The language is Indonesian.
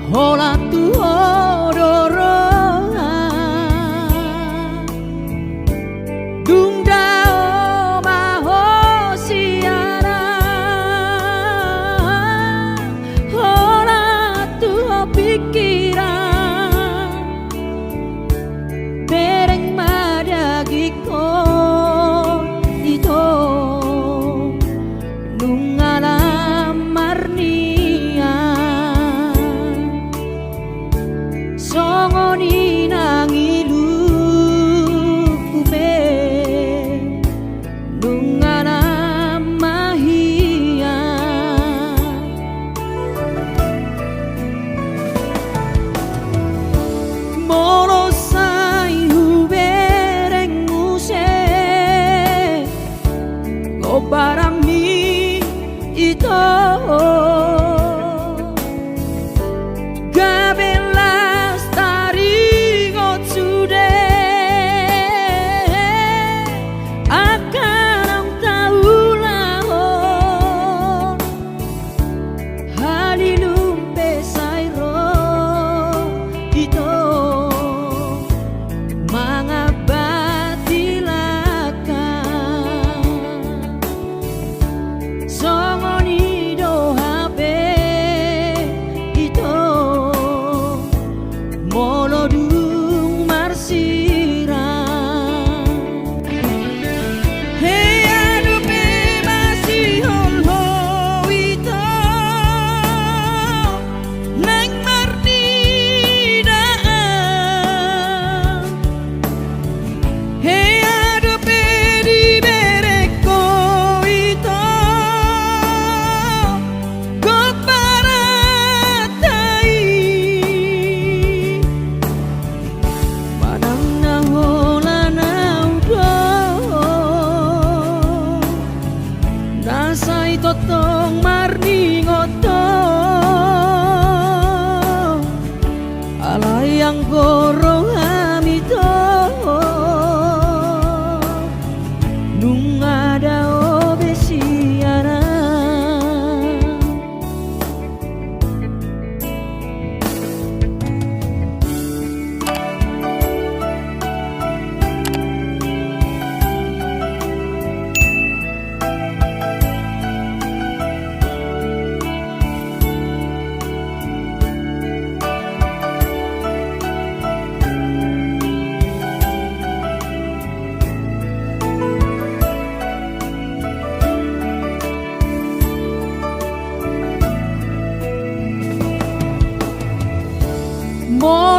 Hola tu ororo Dung dao mahosiana Hola tu pikiran Bereng madagiko ito Nungalam marnia Songoni nangilu kume Nungalam mahia Molo sai hubereng muse Go barang mi ito Gabelas tari gotsude Akan taulahon Halilumpe sairo ito Mga batilakan Songoni dohabe ito Molodung marsiran Hey adupe masih holho ito Nang marnidaan Hey adupe di bereko ito Kok baratai Padang na hola na udo Nasay totong marningoto Alay ang gorong hamito Nung ada obesiana More